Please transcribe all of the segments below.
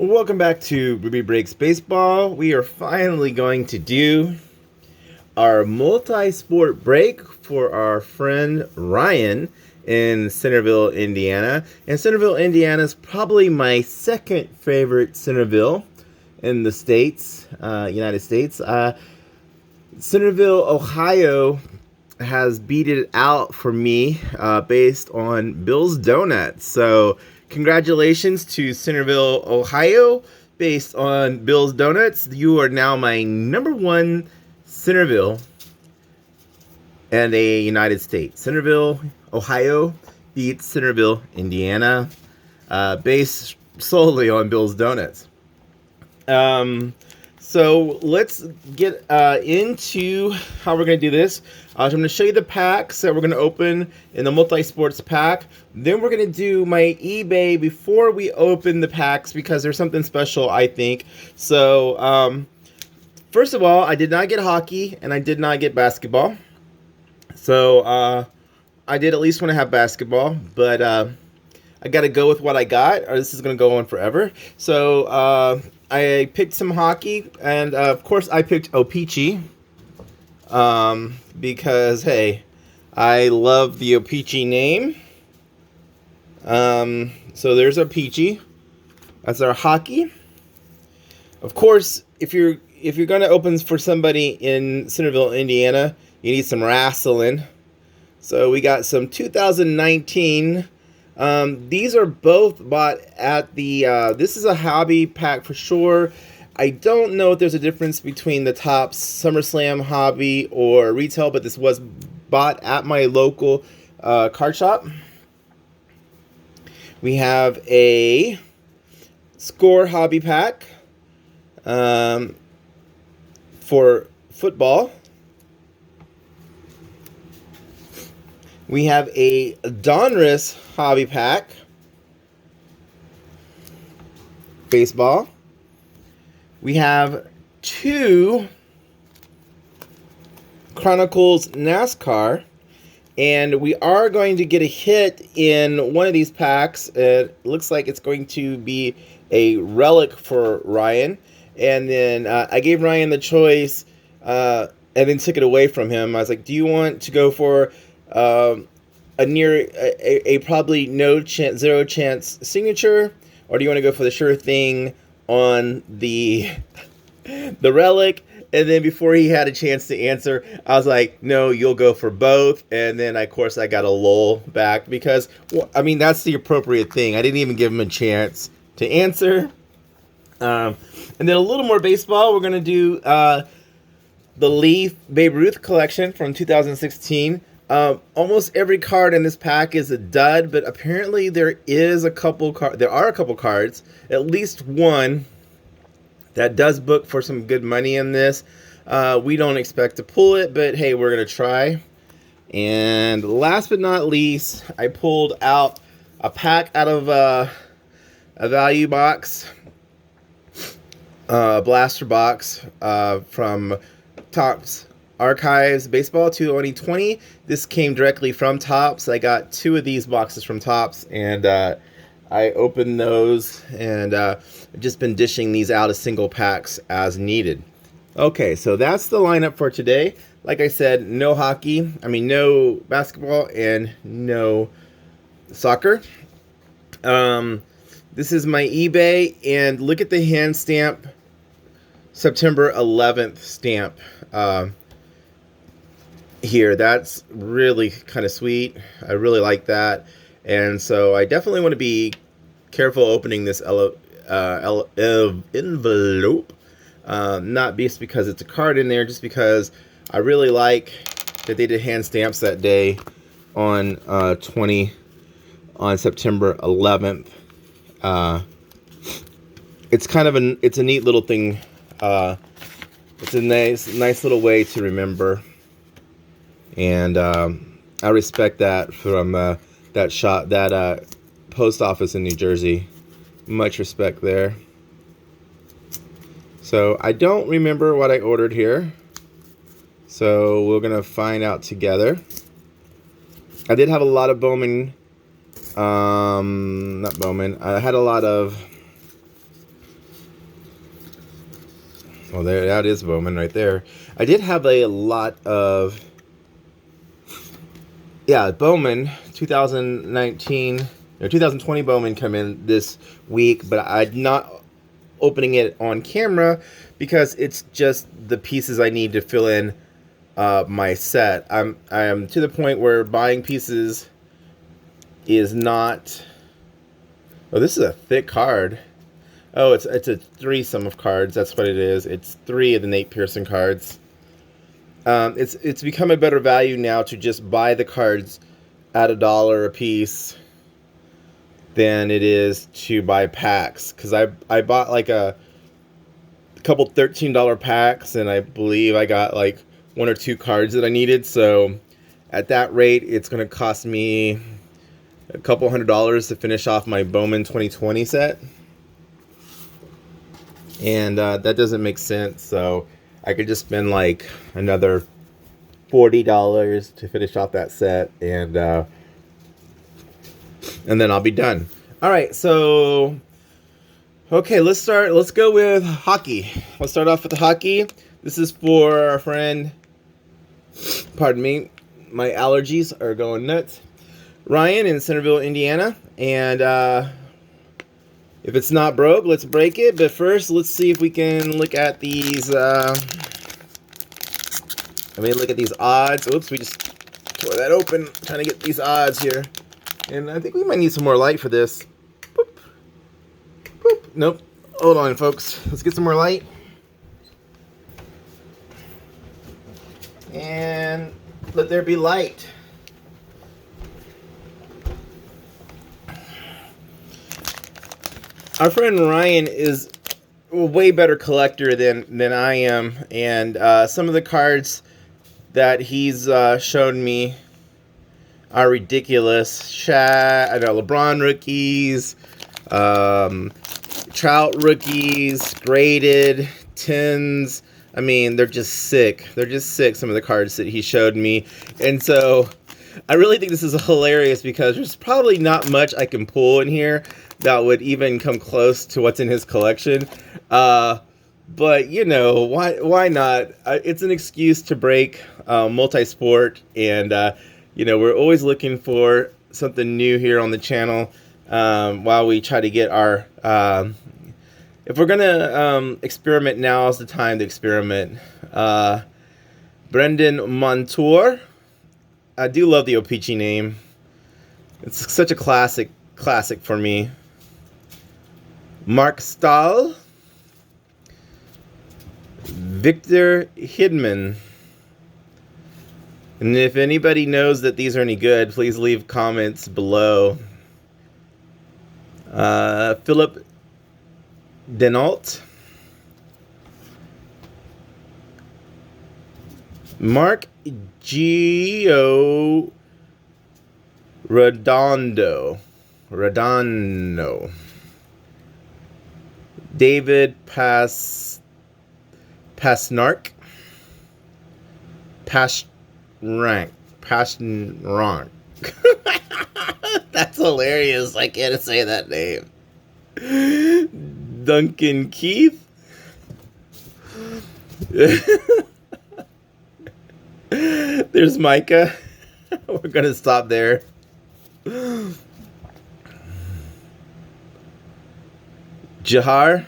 Welcome back to Ruby Breaks Baseball. We are finally going to do our multi-sport break for our friend Ryan in Centerville, Indiana. And Centerville, Indiana is probably my second favorite Centerville in the States, United States. Centerville, Ohio has beat it out for me based on Bill's Donuts. So congratulations to Centerville, Ohio, based on Bill's Donuts. You are now my number one Centerville and a United States. Centerville, Ohio beats Centerville, Indiana, based solely on Bill's Donuts. So let's get into how we're going to do this. So I'm going to show you the packs that we're going to open in the multi-sports pack. Then we're going to do my eBay before we open the packs because there's something special, I think. So first of all, I did not get hockey and I did not get basketball. So I did at least want to have basketball, but I got to go with what I got or this is going to go on forever. So I picked some hockey, and of course I picked O-pee-Chee, because, hey, I love the O-pee-Chee name. So there's O-pee-Chee. That's our hockey. Of course, if you're going to open for somebody in Centerville, Indiana, you need some wrestling. So we got some 2019. These are both bought at the, this is a hobby pack for sure. I don't know if there's a difference between the Topps SummerSlam hobby or retail, but this was bought at my local card shop. We have a Score hobby pack for football. We have a Donruss hobby pack, baseball. We have two Chronicles Nascar, and we are going to get a hit in one of these packs. It looks like it's going to be a relic for Ryan, and then I gave Ryan the choice and then took it away from him. I was like, do you want to go for a probably no chance, zero chance signature, or do you want to go for the sure thing on the relic? And then before he had a chance to answer, I was like, no, you'll go for both. And then of course I got a lull back because, well, I mean, that's the appropriate thing. I didn't even give him a chance to answer. And then a little more baseball. We're going to do the Leaf Babe Ruth Collection from 2016. Almost every card in this pack is a dud, but apparently there are a couple cards, at least one, that does book for some good money in this. We don't expect to pull it, but hey, we're going to try. And last but not least, I pulled out a pack out of a value box, blaster box from Topps Archives Baseball 2020. This came directly from Topps. I got two of these boxes from Topps, and I opened those, and I've just been dishing these out as single packs as needed. Okay, so that's the lineup for today. Like I said, no hockey, no basketball, and no soccer. This is my eBay, and look at the hand stamp, September 11th stamp. Here, that's really kind of sweet. I really like that, and so I definitely want to be careful opening this envelope, not just because it's a card in there, just because I really like that they did hand stamps that day on September 11th. It's kind of it's a neat little thing. It's a nice little way to remember. And I respect that from that post office in New Jersey. Much respect there. So I don't remember what I ordered here. So we're going to find out together. I did have a lot of Bowman. Not Bowman. I had a lot of Well, there, that is Bowman right there. I did have a lot of, yeah, Bowman 2019 or 2020 Bowman come in this week, but I'm not opening it on camera because it's just the pieces I need to fill in my set. I am to the point where buying pieces is not. Oh, this is a thick card. Oh, it's a threesome of cards. That's what it is. It's 3 of the Nate Pearson cards. It's become a better value now to just buy the cards at $1 a piece than it is to buy packs. Because I bought like a couple $13 packs, and I believe I got like 1 or 2 cards that I needed. So at that rate, it's going to cost me a couple $100 to finish off my Bowman 2020 set. And that doesn't make sense, so I could just spend like another $40 to finish off that set, and then I'll be done. All right, so okay, let's go with hockey. Let's start off with the hockey. This is for our friend. Pardon me, my allergies are going nuts. Ryan in Centerville, Indiana, and if it's not broke, let's break it. But first, let's see if we can look at these. Look at these odds. Oops, we just tore that open. Trying to get these odds here. And I think we might need some more light for this. Boop. Boop. Nope. Hold on, folks. Let's get some more light. And let there be light. Our friend Ryan is a way better collector than I am, and some of the cards that he's shown me are ridiculous. LeBron rookies, Trout rookies, graded, tins. I mean, they're just sick. They're just sick, some of the cards that he showed me. And so I really think this is hilarious because there's probably not much I can pull in here that would even come close to what's in his collection. But, you know, why not? It's an excuse to break multi-sport. And, you know, we're always looking for something new here on the channel while we try to get our... if we're going to experiment, now is the time to experiment. Brendan Montour. I do love the O-pee-Chee name. It's such a classic for me. Mark Stahl. Victor Hidman. And if anybody knows that these are any good, please leave comments below. Philip Denault. Mark Gio Redondo. David Pasnark. Pasnrank. That's hilarious. I can't say that name. Duncan Keith. There's Micah. We're gonna stop there. Jahar.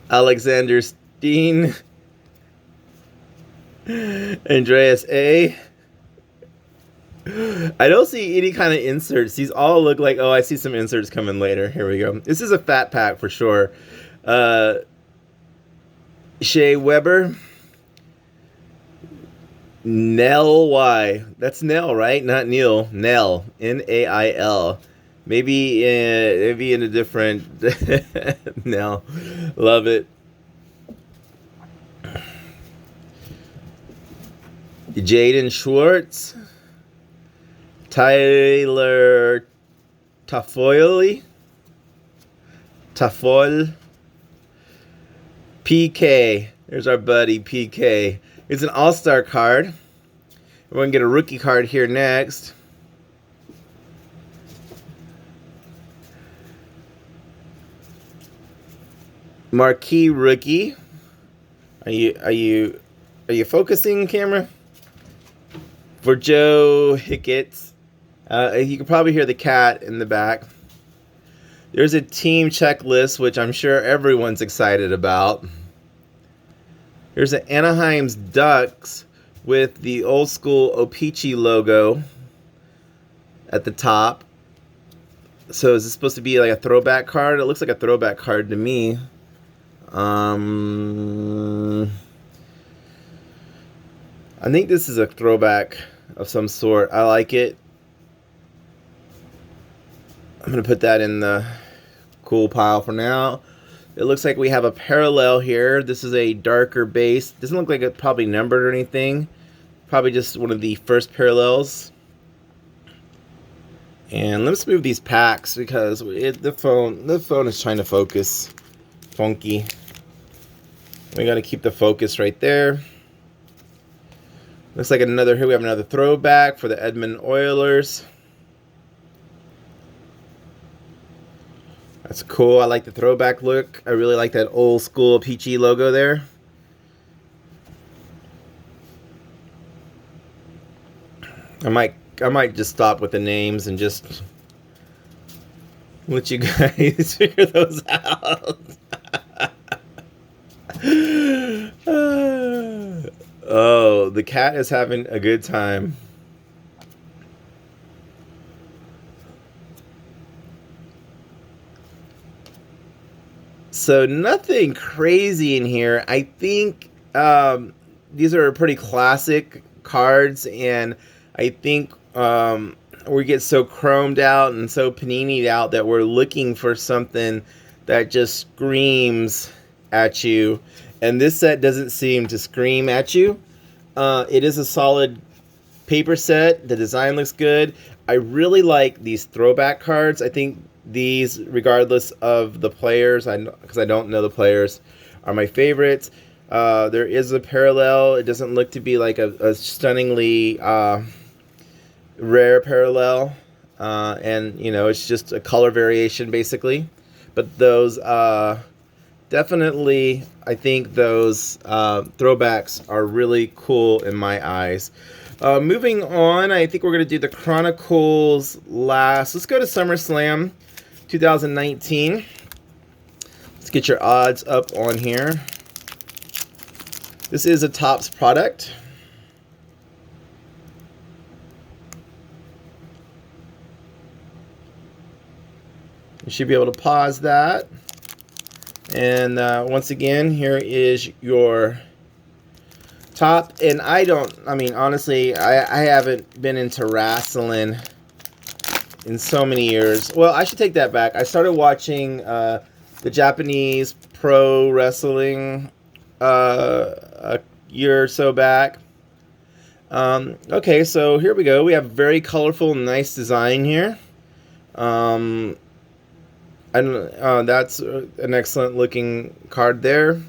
Alexander Steen. Andreas A. I don't see any kind of inserts. These all look like, oh, I see some inserts coming later. Here we go. This is a fat pack for sure. Shea Weber. Nell Y. That's Nell, right? Not Neil. Nell. Nail. Maybe in a different Nell. Love it. Jaden Schwartz. Tyler Tafoil. PK. There's our buddy PK. It's an all-star card. We're going to get a rookie card here next. Marquee rookie. Are you focusing, camera? For Joe Hicketts. You can probably hear the cat in the back. There's a team checklist, which I'm sure everyone's excited about. Here's an Anaheim's Ducks with the old school O-pee-Chee logo at the top. So is this supposed to be like a throwback card? It looks like a throwback card to me. I think this is a throwback of some sort. I like it. I'm going to put that in the cool pile for now. It looks like we have a parallel here. This is a darker base. Doesn't look like it's probably numbered or anything. Probably just one of the first parallels. And let's move these packs because the phone is trying to focus. Funky. We got to keep the focus right there. Looks like another, here we have another throwback for the Edmonton Oilers. That's cool. I like the throwback look. I really like that old school O-pee-Chee logo there. I might just stop with the names and just let you guys figure those out. Oh, the cat is having a good time. So nothing crazy in here. I think these are pretty classic cards, and I think we get so chromed out and so panini'd out that we're looking for something that just screams at you. And this set doesn't seem to scream at you. It is a solid paper set. The design looks good. I really like these throwback cards. I think these, regardless of the players, because I don't know the players, are my favorites. There is a parallel. It doesn't look to be like a stunningly rare parallel. And, you know, it's just a color variation, basically. But those, definitely, I think those throwbacks are really cool in my eyes. Moving on, I think we're going to do the Chronicles last. Let's go to SummerSlam 2019. Let's get your odds up on here. This is a Topps product. You should be able to pause that. And once again, here is your top. And honestly, I haven't been into wrestling in so many years. Well, I should take that back. I started watching the Japanese pro wrestling a year or so back. Okay, so here we go. We have very colorful, nice design here. And that's an excellent looking card there.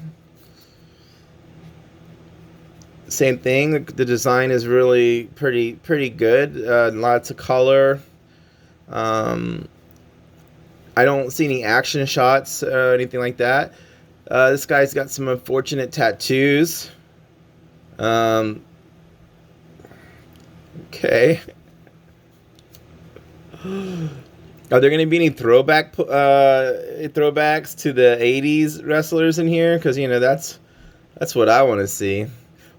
Same thing. The design is really pretty good. Lots of color. I don't see any action shots or anything like that. This guy's got some unfortunate tattoos. Okay. Are there going to be any throwbacks to the 80s wrestlers in here? Because, you know, that's what I want to see.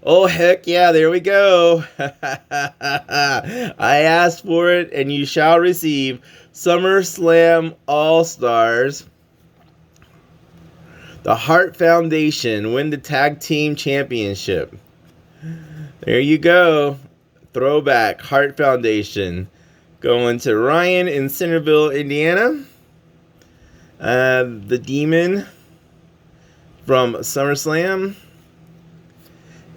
Oh, heck yeah, there we go. I asked for it, and you shall receive SummerSlam All-Stars. The Hart Foundation win the Tag Team Championship. There you go. Throwback, Hart Foundation. Going to Ryan in Centerville, Indiana. The Demon from SummerSlam.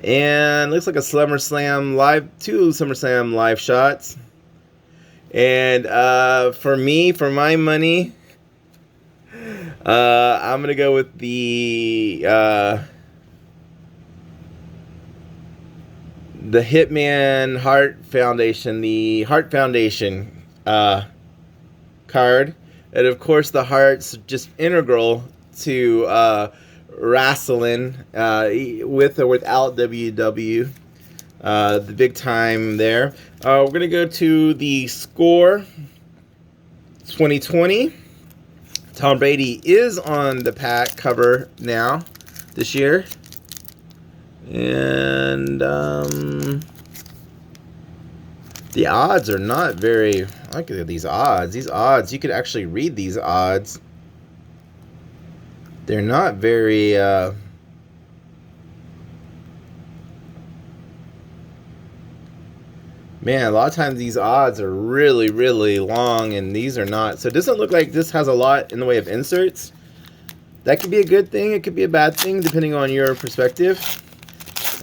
And looks like a SummerSlam live, 2 SummerSlam live shots. And for my money, I'm gonna go with the Hitman Hart Foundation, the Hart Foundation card. And of course, the heart's just integral to wrestling, with or without WW. The big time there. We're going to go to the score 2020. Tom Brady is on the pack cover now this year. And the odds are not very... Look at these odds. These odds, you could actually read these odds. They're not very... Man, a lot of times these odds are really, really long, and these are not. So it doesn't look like this has a lot in the way of inserts. That could be a good thing. It could be a bad thing, depending on your perspective.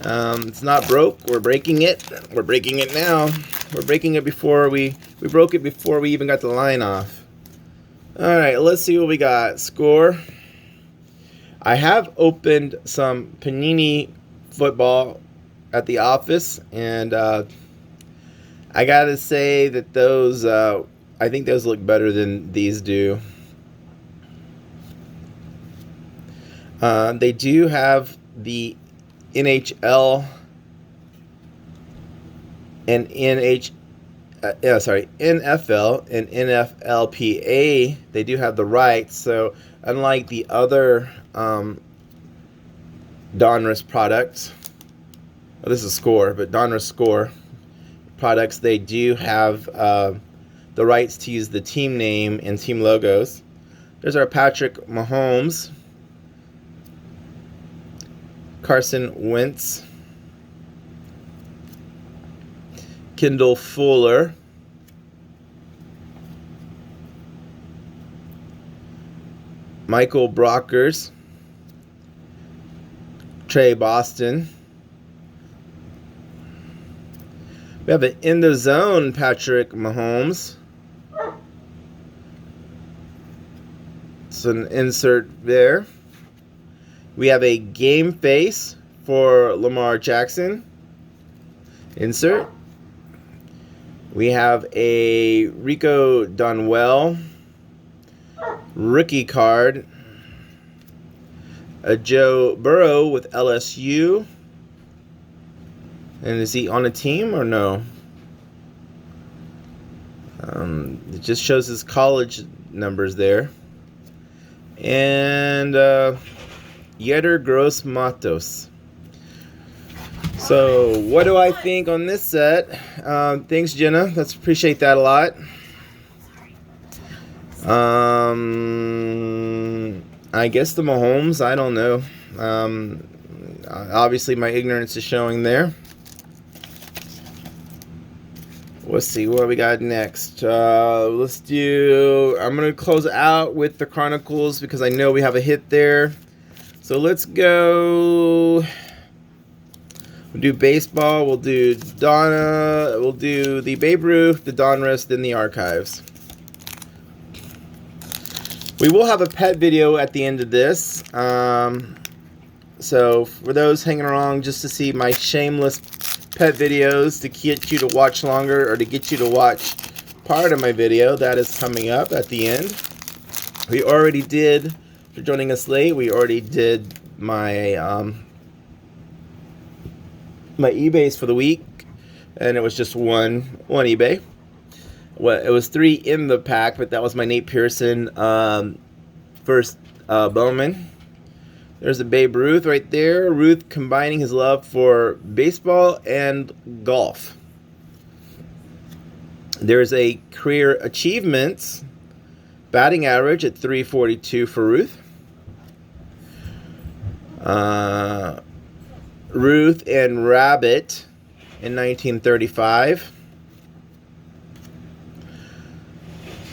It's not broke. We're breaking it. We're breaking it now. We're breaking it before we broke it before we even got the line off. All right, let's see what we got. Score. I have opened some Panini football at the office, and I gotta say that those, I think those look better than these do. They do have the NHL and NFL and NFLPA. They do have the rights. So unlike the other Donruss products, well, this is Score, but Donruss Score products, they do have the rights to use the team name and team logos. There's our Patrick Mahomes, Carson Wentz, Kendall Fuller, Michael Brockers, Trey Boston. We have an in the zone Patrick Mahomes. It's an insert there. We have a game face for Lamar Jackson. Insert. We have a Rico Donwell rookie card. A Joe Burrow with LSU. And is he on a team or no? It just shows his college numbers there. And Yetur Gross Matos. So, what do I think on this set? Thanks, Jenna. Let's appreciate that a lot. I guess the Mahomes. I don't know. Obviously, my ignorance is showing there. Let's see what we got next. Let's do... I'm going to close out with the Chronicles because I know we have a hit there. So let's go... We'll do baseball. We'll do Donna. We'll do the Babe Ruth, the Donruss, then the archives. We will have a pet video at the end of this. So for those hanging around just to see my shameless pet videos to get you to watch longer or to get you to watch part of my video, that is coming up at the end. We already did, for joining us late, we already did my my eBays for the week, and it was just one eBay. Well, it was 3 in the pack, but that was my Nate Pearson first Bowman. There's a Babe Ruth right there. Ruth combining his love for baseball and golf. There's a career achievements batting average at 342 for Ruth. Ruth and Rabbit in 1935.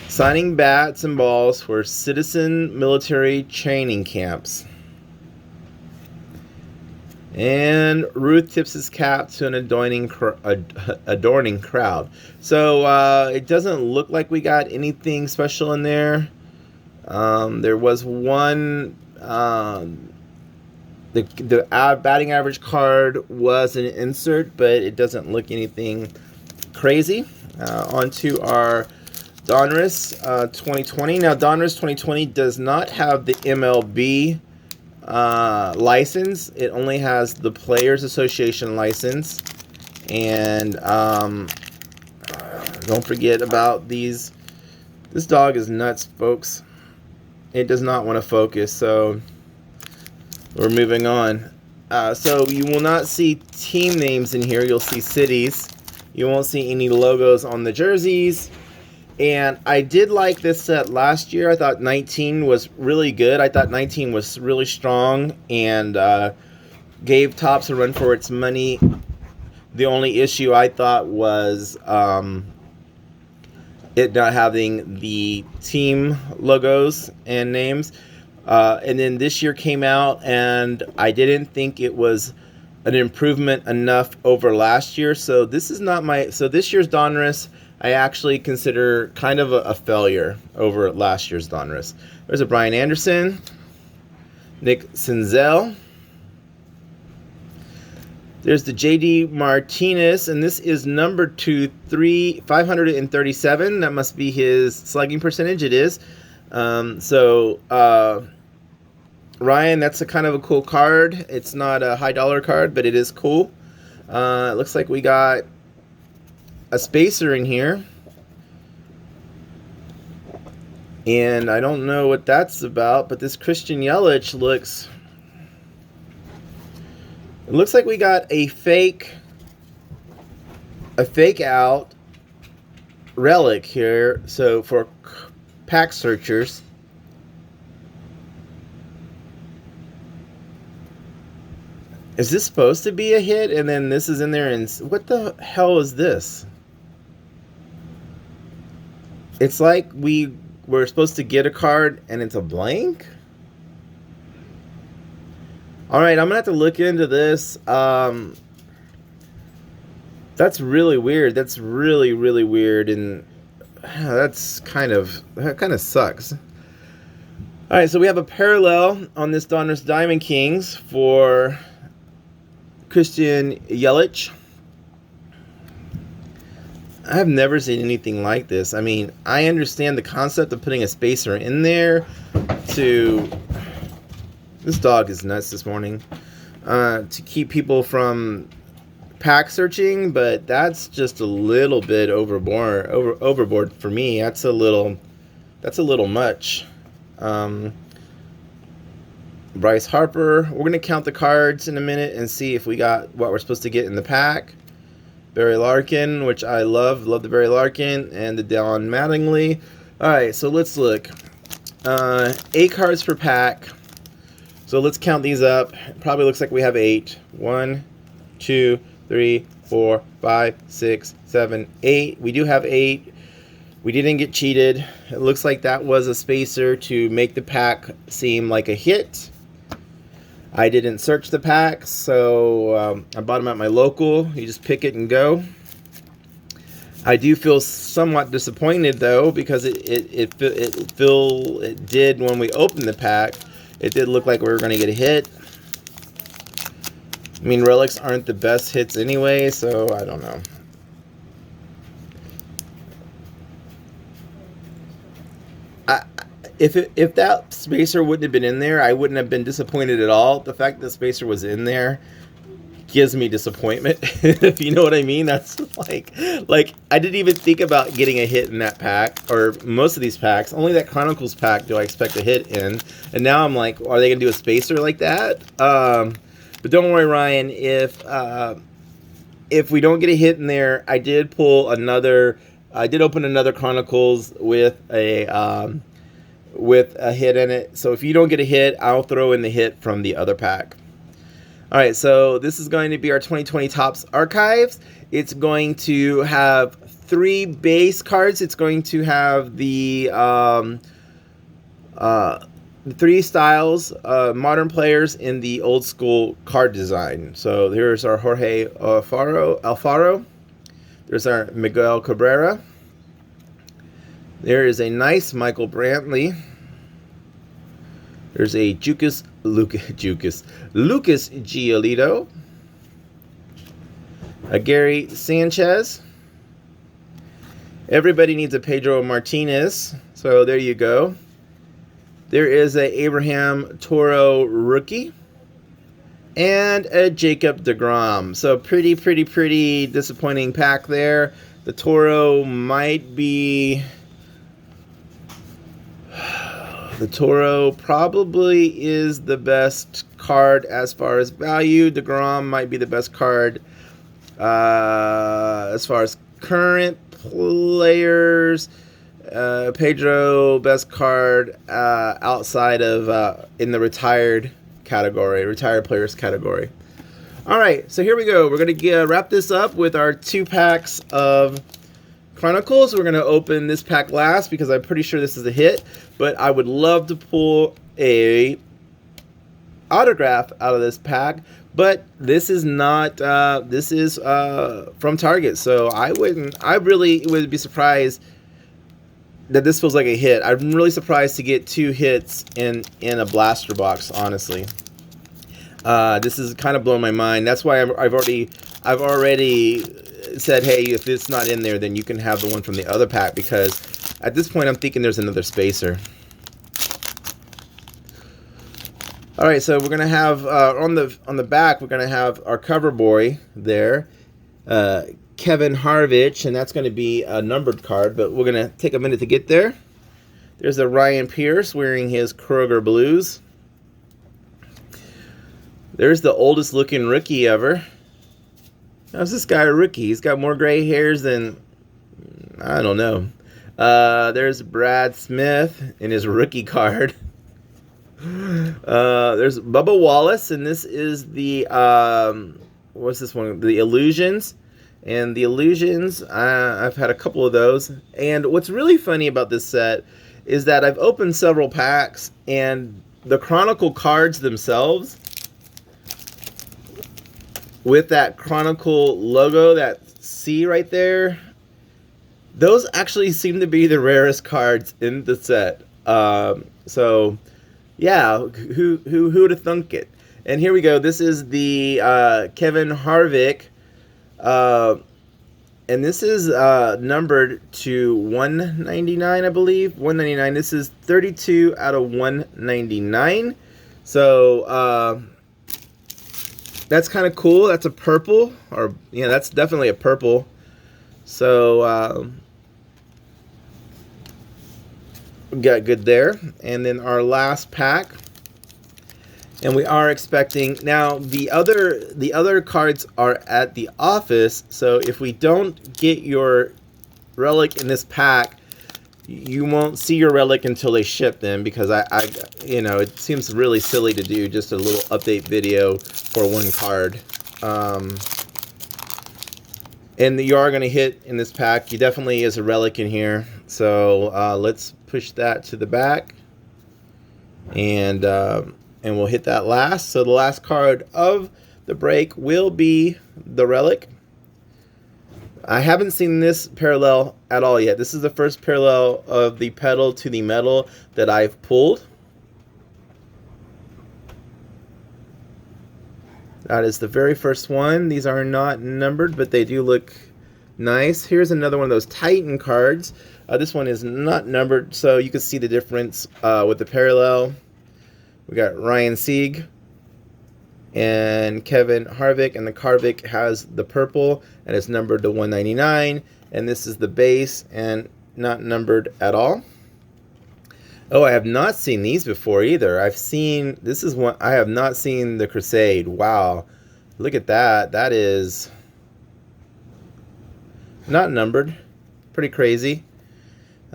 Signing bats and balls for citizen military training camps. And Ruth tips his cap to an adorning crowd. So it doesn't look like we got anything special in there. There was one... The batting average card was an insert, but it doesn't look anything crazy. On to our Donruss 2020. Now, Donruss 2020 does not have the MLB license. It only has the Players Association license. And don't forget about these. This dog is nuts, folks. It does not want to focus, so we're moving on. So you will not see team names in here. You'll see cities. You won't see any logos on the jerseys. And I did like this set last year. I thought 19 was really good. I thought 19 was really strong and gave Topps a run for its money. The only issue I thought was it not having the team logos and names. And then this year came out, and I didn't think it was an improvement enough over last year. So this is not my... So this year's Donruss, I actually consider kind of a failure over last year's Donruss. There's a Brian Anderson, Nick Senzel. There's the J.D. Martinez, and this is number 537. That must be his slugging percentage. It is. Ryan, that's a kind of a cool card. It's not a high dollar card, but it is cool. It looks like we got a spacer in here. And I don't know what that's about, but this Christian Yelich looks... It looks like we got a fake out relic here. So for pack searchers, is this supposed to be a hit? And then this is in there, and what the hell is this? It's like we were supposed to get a card and it's a blank. All right, I'm gonna have to look into this. That's really weird. That's really, really weird, and that kind of sucks. All right, so we have a parallel on this Donruss Diamond Kings for Christian Yelich. I have never seen anything like this. I mean, I understand the concept of putting a spacer in there to... This dog is nuts this morning. To keep people from pack searching, but that's just a little bit overboard for me. That's a little much. Bryce Harper. We're gonna count the cards in a minute and see if we got what we're supposed to get in the pack. Barry Larkin, which I love the Barry Larkin, and the Don Mattingly. All right, so let's look. 8 cards per pack. So let's count these up. It probably looks like we have 8. 1, 2, 3, 4, 5, 6, 7, 8. We do have 8. We didn't get cheated. It looks like that was a spacer to make the pack seem like a hit. I didn't search the pack, so I bought them at my local. You just pick it and go. I do feel somewhat disappointed though, because it did when we opened the pack. It did look like we were going to get a hit. I mean, relics aren't the best hits anyway, so I don't know. If that spacer wouldn't have been in there, I wouldn't have been disappointed at all. The fact that the spacer was in there gives me disappointment, if you know what I mean. That's like I didn't even think about getting a hit in that pack, or most of these packs. Only that Chronicles pack do I expect a hit in, and now I'm like, are they gonna do a spacer like that? But don't worry, Ryan. If we don't get a hit in there, I did open another Chronicles with a hit in it. So if you don't get a hit, I'll throw in the hit from the other pack. All right, so this is going to be our 2020 Topps Archives. It's going to have 3 base cards. It's going to have the 3 styles, modern players in the old school card design. So here's our Jorge Alfaro. There's our Miguel Cabrera. There is a nice Michael Brantley. There's a Lucas Giolito. A Gary Sanchez. Everybody needs a Pedro Martinez. So there you go. There is a Abraham Toro rookie. And a Jacob deGrom. So pretty disappointing pack there. The Toro might be... The Toro probably is the best card as far as value. deGrom might be the best card as far as current players. Pedro, best card outside of in the retired category, retired players category. All right, so here we go. We're going to wrap this up with our 2 packs of Chronicles. We're going to open this pack last because I'm pretty sure this is a hit, but I would love to pull a autograph out of this pack, but this is not, this is from Target, so I really would be surprised that this feels like a hit. I'm really surprised to get 2 hits in a blaster box, honestly. This is kind of blowing my mind. That's why I've already said, hey, if it's not in there, then you can have the one from the other pack, because at this point I'm thinking there's another spacer. All right, so we're gonna have on the back we're gonna have our cover boy there, Kevin Harvick, and that's going to be a numbered card, but we're going to take a minute to get there. There's a Ryan Pierce wearing his Kroger Blues. There's the oldest looking rookie ever. How's this guy a rookie? He's got more gray hairs than, I don't know. There's Brad Smith in his rookie card. There's Bubba Wallace, and this is the, what's this one? The Illusions. And the Illusions, I've had a couple of those. And what's really funny about this set is that I've opened several packs, and the Chronicle cards themselves, with that Chronicle logo, that C right there, those actually seem to be the rarest cards in the set. So, yeah, who would have thunk it? And here we go. This is the Kevin Harvick. And this is numbered to 199, I believe. 199. This is 32 out of 199. So that's kind of cool. That's a purple, or yeah, that's definitely a purple. So we got good there. And then our last pack. And we are expecting, now the other cards are at the office, so if we don't get your relic in this pack, you won't see your relic until they ship them, because I you know, it seems really silly to do just a little update video for one card. And you are going to hit in this pack. You definitely is a relic in here, so let's push that to the back, and we'll hit that last. So the last card of the break will be the relic. I haven't seen this parallel at all yet. This is the first parallel of the pedal to the metal that I've pulled. That is the very first one. These are not numbered, but they do look nice. Here's another one of those Titan cards. This one is not numbered, so you can see the difference with the parallel. We got Ryan Sieg and Kevin Harvick, and the Harvick has the purple, and it's numbered to 199, and this is the base, and not numbered at all. Oh, I have not seen these before either. I've seen, this is one, I have not seen the Crusade. Wow. Look at that. That is not numbered. Pretty crazy.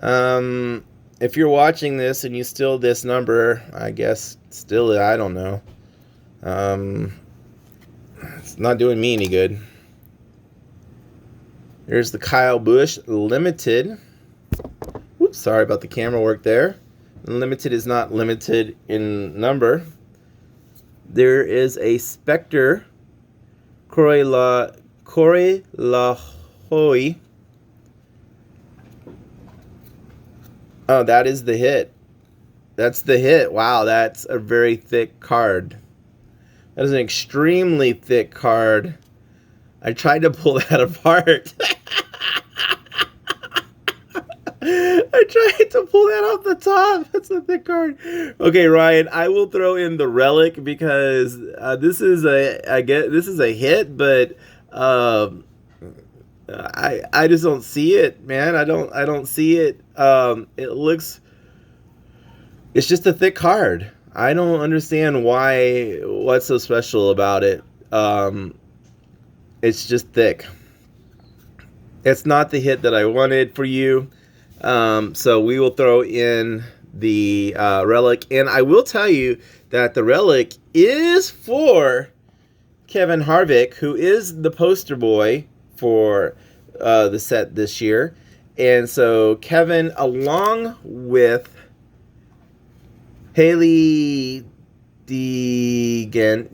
If you're watching this and you still this number, I guess still, I don't know. It's not doing me any good. There's the Kyle Busch Limited. Whoops, sorry about the camera work there. Limited is not limited in number. There is a Spectre Corey LaHoy. Oh, that is the hit. That's the hit. Wow, that's a very thick card. That is an extremely thick card. I tried to pull that apart. I tried to pull that off the top. That's a thick card. Okay, Ryan, I will throw in the relic because this is a hit, but I just don't see it, man. I don't see it. It's just a thick card. I don't understand what's so special about it. It's just thick. It's not the hit that I wanted for you. So we will throw in the relic. And I will tell you that the relic is for Kevin Harvick, who is the poster boy for the set this year. And so Kevin, along with Haley Deegan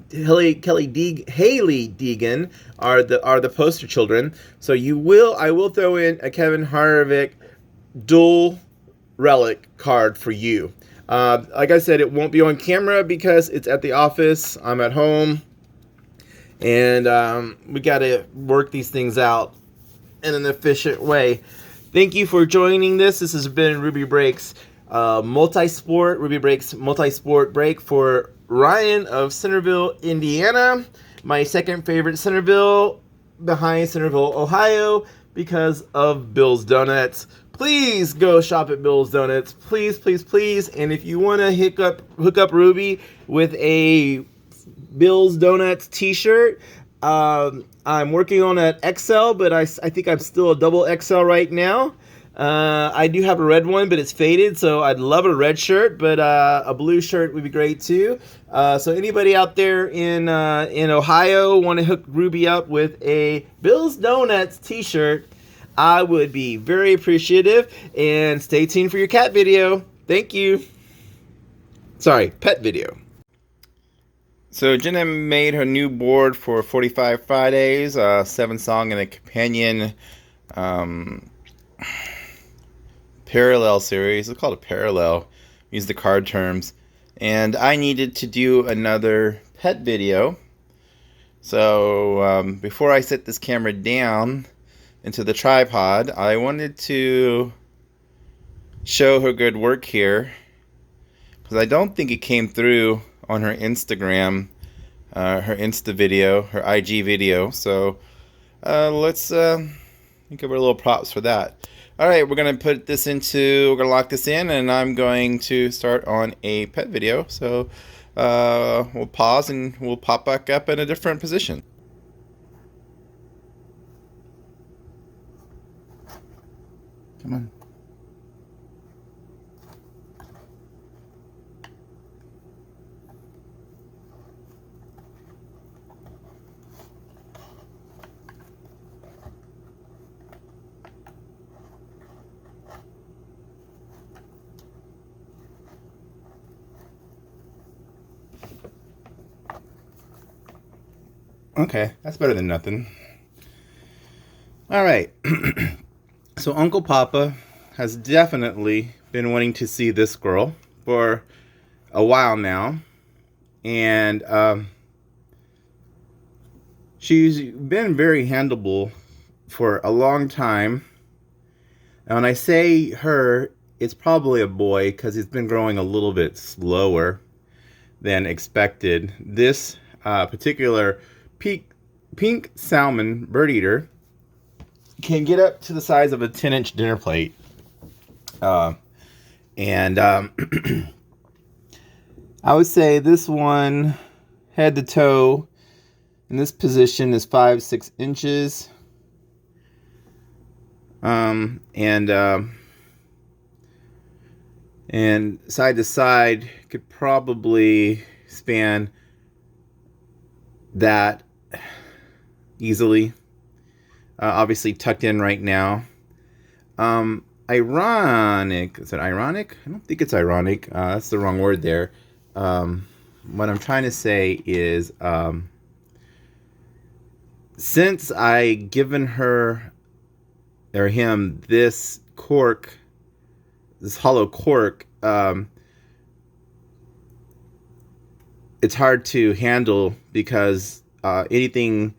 are the poster children. So I will throw in a Kevin Harvick dual relic card for you. Like I said, it won't be on camera because it's at the office. I'm at home, and we got to work these things out in an efficient way. Thank you for joining this. This has been Ruby Breaks Ruby Breaks multi-sport break for Ryan of Centerville, Indiana. My second favorite Centerville, behind Centerville, Ohio, because of Bill's Donuts. Please go shop at Bill's Donuts. Please, please, please. And if you want to hook up Ruby with a Bill's Donuts t-shirt, I'm working on an XL, but I think I'm still a double XL right now. I do have a red one, but it's faded, so I'd love a red shirt, but a blue shirt would be great too. So anybody out there in Ohio want to hook Ruby up with a Bill's Donuts t-shirt, I would be very appreciative. And stay tuned for your cat video. Thank you. Sorry, pet video. So Jenna made her new board for 45 Fridays, 7-song and a companion parallel series. It's called a parallel. Use the card terms. And I needed to do another pet video. So before I set this camera down into the tripod, I wanted to show her good work here, because I don't think it came through on her Instagram, her Insta video, her IG video. So let's give her a little props for that. All right, we're gonna lock this in, and I'm going to start on a pet video. So we'll pause and we'll pop back up in a different position. Come on. Okay, that's better than nothing. All right. So Uncle Papa has definitely been wanting to see this squirrel for a while now. And she's been very handleable for a long time. And when I say her, it's probably a boy, because he's been growing a little bit slower than expected. This particular pink salmon bird eater can get up to the size of a 10-inch dinner plate. I would say this one, head to toe, in this position is 5-6 inches. And side to side could probably span that easily. Obviously tucked in right now. Ironic. Is it ironic? I don't think it's ironic. That's the wrong word there. What I'm trying to say is, since I given her or him this cork, this hollow cork, it's hard to handle, because anything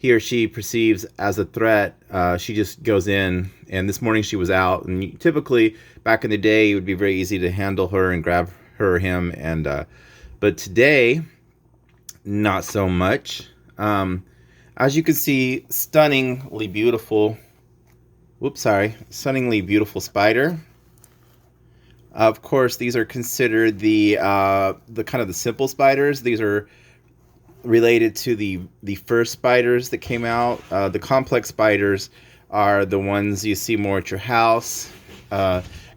he or she perceives as a threat, she just goes in And this morning she was out, and typically back in the day it would be very easy to handle her and grab her or him, and but today not so much. As you can see, stunningly beautiful spider. Of course, these are considered the kind of the simple spiders. These are related to the first spiders that came out. The complex spiders are the ones you see more at your house.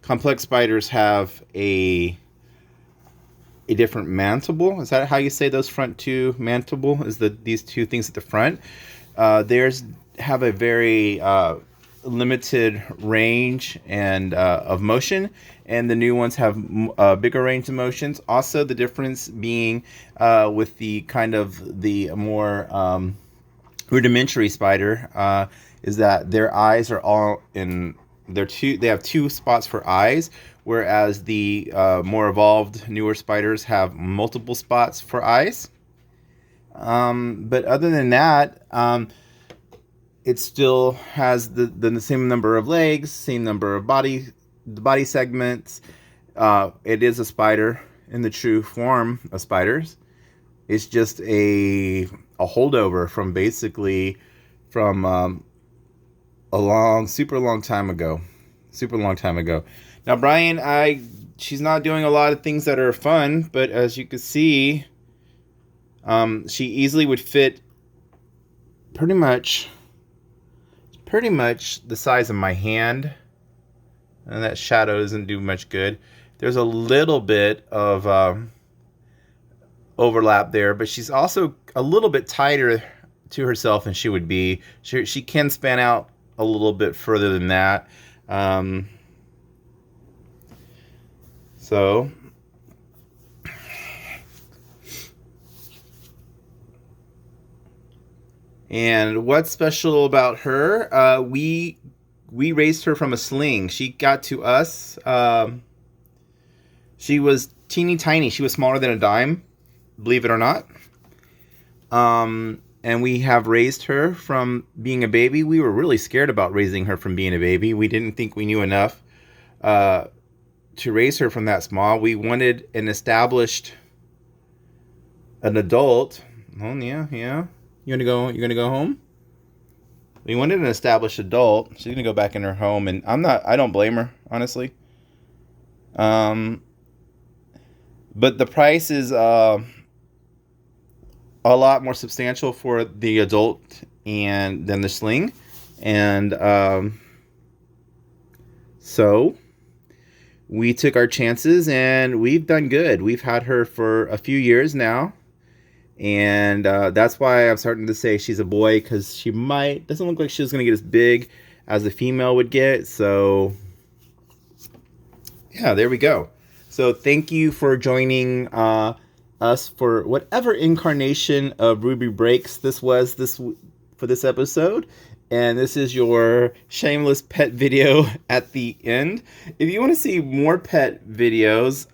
Complex spiders have a different mandible. Is that how you say those front two? Mandible is these two things at the front. Theirs have a very limited range and of motion, and the new ones have a bigger range of motions. Also, the difference being with the kind of the more rudimentary spider is that their eyes are all in they have two spots for eyes, whereas the more evolved newer spiders have multiple spots for eyes. But other than that, it still has the same number of legs, same number of body segments. It is a spider in the true form of spiders. It's just a holdover from basically from super long time ago. Now, Brian, she's not doing a lot of things that are fun, but as you can see, she easily would fit pretty much the size of my hand, and that shadow doesn't do much good. There's a little bit of overlap there, but she's also a little bit tighter to herself than she would be. She can span out a little bit further than that. So and what's special about her? We raised her from a sling. She got to us. She was teeny tiny. She was smaller than a dime, believe it or not. And we have raised her from being a baby. We were really scared about raising her from being a baby. We didn't think we knew enough to raise her from that small. We wanted an adult. Oh yeah. You're gonna go home? We wanted an established adult. She's gonna go back in her home, and I don't blame her, honestly. But the price is a lot more substantial for the adult than the sling, and so we took our chances, and we've done good. We've had her for a few years now, and that's why I'm starting to say she's a boy, because doesn't look like she's going to get as big as the female would get. So yeah, there we go. So thank you for joining us for whatever incarnation of Ruby Breaks this was for this episode. And this is your shameless pet video at the end. If you want to see more pet videos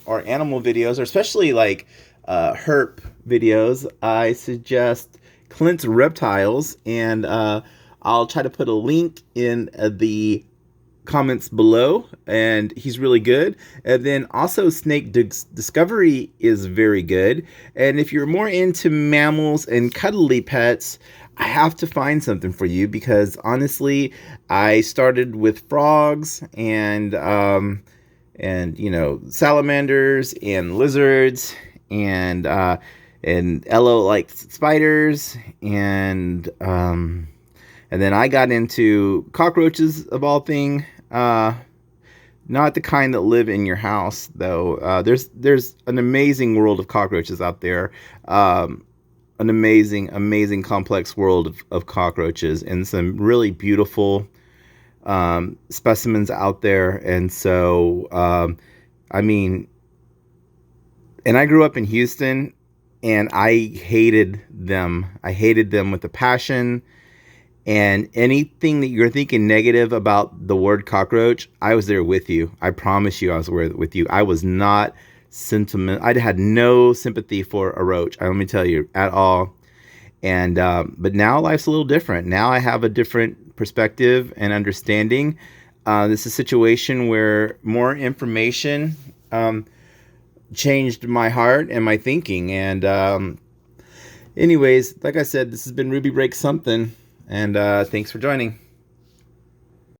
or animal videos, or especially like herp videos, I suggest Clint's Reptiles, and I'll try to put a link in the comments below, and he's really good. And then also Snake Discovery is very good. And if you're more into mammals and cuddly pets, I have to find something for you, because honestly, I started with frogs and salamanders and lizards and Elo like spiders, and then I got into cockroaches of all things. Not the kind that live in your house, though. There's an amazing world of cockroaches out there. An amazing complex world of cockroaches, and some really beautiful specimens out there. And so, and I grew up in Houston, and I hated them. I hated them with a passion. And anything that you're thinking negative about the word cockroach, I was there with you. I promise you I was with you. I was not sentimental. I had no sympathy for a roach, let me tell you, at all. And but now life's a little different. Now I have a different perspective and understanding. This is a situation where more information changed my heart and my thinking. And anyways, like I said, this has been Ruby Breaks Something, and thanks for joining.